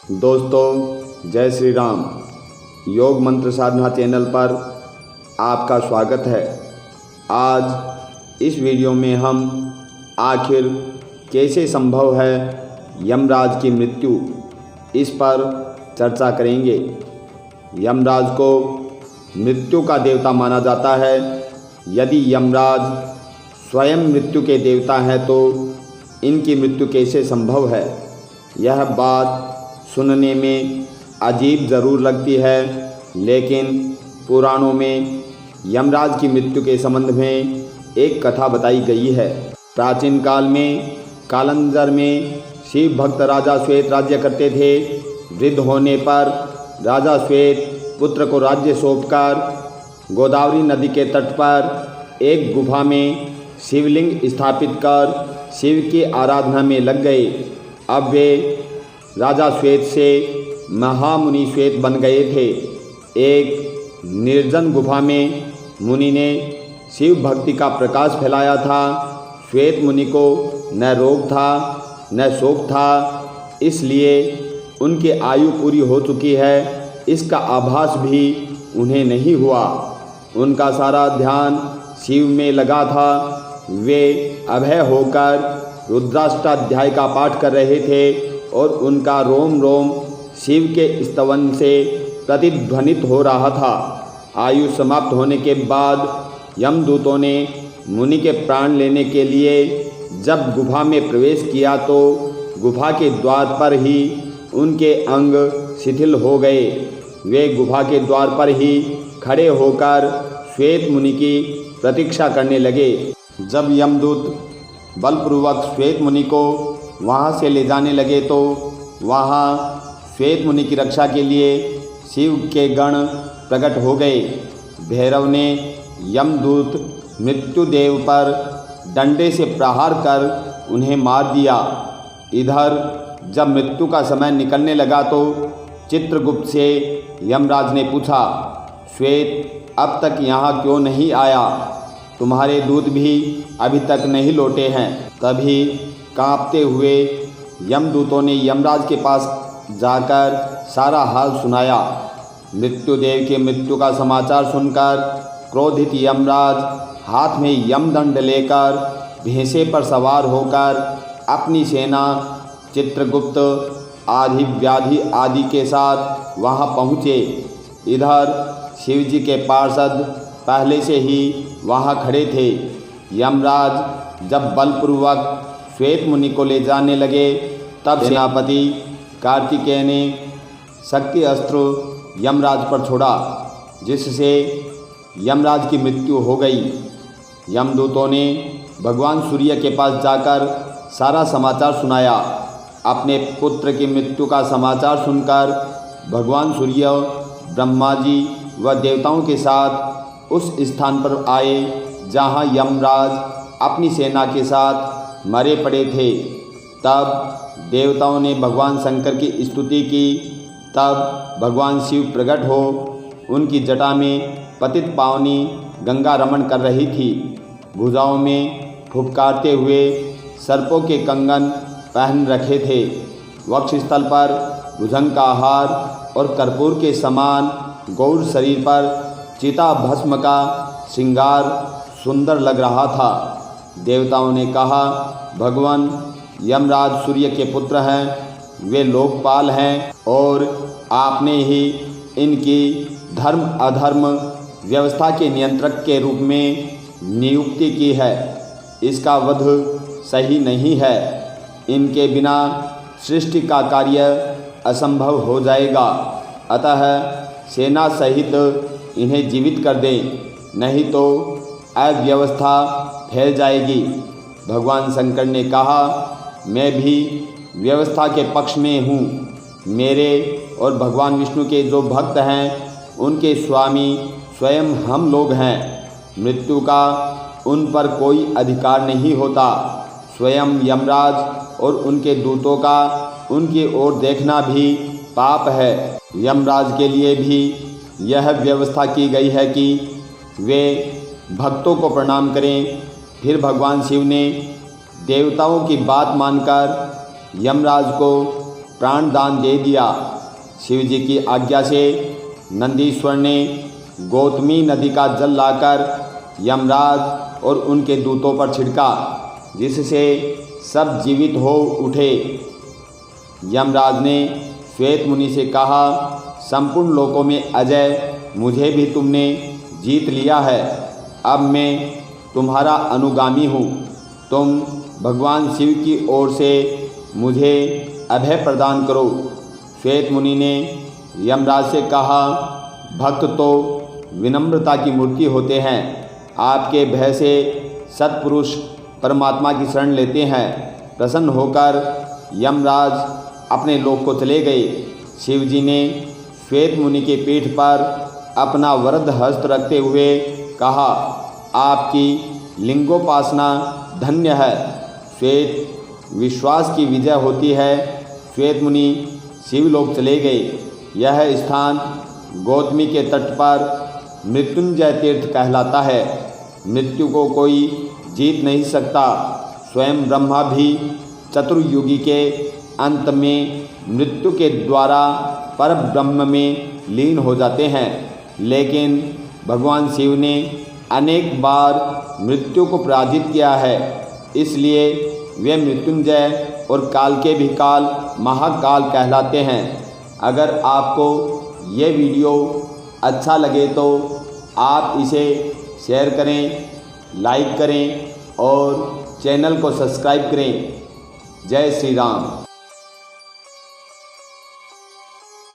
दोस्तों, जय श्री राम। योग मंत्र साधना चैनल पर आपका स्वागत है। आज इस वीडियो में हम आखिर कैसे संभव है यमराज की मृत्यु, इस पर चर्चा करेंगे। यमराज को मृत्यु का देवता माना जाता है। यदि यमराज स्वयं मृत्यु के देवता हैं तो इनकी मृत्यु कैसे संभव है? यह बात सुनने में अजीब ज़रूर लगती है, लेकिन पुराणों में यमराज की मृत्यु के संबंध में एक कथा बताई गई है। प्राचीन काल में कालंजर में शिव भक्त राजा श्वेत राज्य करते थे। वृद्ध होने पर राजा श्वेत पुत्र को राज्य सौंपकर गोदावरी नदी के तट पर एक गुफा में शिवलिंग स्थापित कर शिव की आराधना में लग गए। अब वे राजा श्वेत से महामुनि श्वेत बन गए थे। एक निर्जन गुफा में मुनि ने शिव भक्ति का प्रकाश फैलाया था। श्वेत मुनि को न रोग था न शोक था, इसलिए उनकी आयु पूरी हो चुकी है, इसका आभास भी उन्हें नहीं हुआ। उनका सारा ध्यान शिव में लगा था। वे अभय होकर रुद्राष्टाध्याय का पाठ कर रहे थे और उनका रोम रोम शिव के स्तवन से प्रतिध्वनित हो रहा था। आयु समाप्त होने के बाद यमदूतों ने मुनि के प्राण लेने के लिए जब गुफा में प्रवेश किया तो गुफा के द्वार पर ही उनके अंग शिथिल हो गए। वे गुफा के द्वार पर ही खड़े होकर श्वेत मुनि की प्रतीक्षा करने लगे। जब यमदूत बलपूर्वक श्वेत मुनि को वहाँ से ले जाने लगे तो वहाँ श्वेत मुनि की रक्षा के लिए शिव के गण प्रकट हो गए। भैरव ने यमदूत मृत्युदेव पर डंडे से प्रहार कर उन्हें मार दिया। इधर जब मृत्यु का समय निकलने लगा तो चित्रगुप्त से यमराज ने पूछा, श्वेत अब तक यहाँ क्यों नहीं आया? तुम्हारे दूत भी अभी तक नहीं लौटे हैं। तभी कांपते हुए यमदूतों ने यमराज के पास जाकर सारा हाल सुनाया। मृत्युदेव के मृत्यु का समाचार सुनकर क्रोधित यमराज हाथ में यमदंड लेकर भैंसे पर सवार होकर अपनी सेना चित्रगुप्त आदि व्याधि आदि के साथ वहां पहुँचे। इधर शिवजी के पार्षद पहले से ही वहां खड़े थे। यमराज जब बलपूर्वक श्वेत मुनि को ले जाने लगे तब सेनापति कार्तिकेय ने शक्ति अस्त्र यमराज पर छोड़ा, जिससे यमराज की मृत्यु हो गई। यमदूतों ने भगवान सूर्य के पास जाकर सारा समाचार सुनाया। अपने पुत्र की मृत्यु का समाचार सुनकर भगवान सूर्य ब्रह्मा जी व देवताओं के साथ उस स्थान पर आए जहाँ यमराज अपनी सेना के साथ मरे पड़े थे। तब देवताओं ने भगवान शंकर की स्तुति की। तब भगवान शिव प्रकट हो उनकी जटा में पतित पावनी गंगा रमण कर रही थी। भुजाओं में फुफकारते हुए सर्पों के कंगन पहन रखे थे। वक्षस्थल पर भुजंग का हार और कर्पूर के समान गौर शरीर पर चिता भस्म का श्रृंगार सुंदर लग रहा था। देवताओं ने कहा, भगवान यमराज सूर्य के पुत्र हैं, वे लोकपाल हैं और आपने ही इनकी धर्म अधर्म व्यवस्था के नियंत्रक के रूप में नियुक्ति की है। इसका वध सही नहीं है। इनके बिना सृष्टि का कार्य असंभव हो जाएगा। अतः सेना सहित इन्हें जीवित कर दें, नहीं तो अव्यवस्था फैल जाएगी। भगवान शंकर ने कहा, मैं भी व्यवस्था के पक्ष में हूँ। मेरे और भगवान विष्णु के जो भक्त हैं उनके स्वामी स्वयं हम लोग हैं। मृत्यु का उन पर कोई अधिकार नहीं होता। स्वयं यमराज और उनके दूतों का उनकी ओर देखना भी पाप है। यमराज के लिए भी यह व्यवस्था की गई है कि वे भक्तों को प्रणाम करें। फिर भगवान शिव ने देवताओं की बात मानकर यमराज को प्राण दान दे दिया। शिव जी की आज्ञा से नंदीश्वर ने गौतमी नदी का जल लाकर यमराज और उनके दूतों पर छिड़का, जिससे सब जीवित हो उठे। यमराज ने श्वेत मुनि से कहा, संपूर्ण लोकों में अजय मुझे भी तुमने जीत लिया है। अब मैं तुम्हारा अनुगामी हूँ। तुम भगवान शिव की ओर से मुझे अभय प्रदान करो। श्वेत मुनि ने यमराज से कहा, भक्त तो विनम्रता की मूर्ति होते हैं। आपके भय से सत्पुरुष परमात्मा की शरण लेते हैं। प्रसन्न होकर यमराज अपने लोक को चले गए। शिव जी ने श्वेत मुनि के पीठ पर अपना वरद हस्त रखते हुए कहा, आपकी लिंगोपासना धन्य है। श्वेत विश्वास की विजय होती है। श्वेत मुनि शिवलोक चले गए। यह स्थान गौतमी के तट पर मृत्युंजय तीर्थ कहलाता है। मृत्यु को कोई जीत नहीं सकता। स्वयं ब्रह्मा भी चतुर्युगी के अंत में मृत्यु के द्वारा पर ब्रह्म में लीन हो जाते हैं, लेकिन भगवान शिव ने अनेक बार मृत्यु को पराजित किया है। इसलिए वे मृत्युंजय और काल के भी काल महाकाल कहलाते हैं। अगर आपको ये वीडियो अच्छा लगे तो आप इसे शेयर करें, लाइक करें और चैनल को सब्सक्राइब करें। जय श्री राम।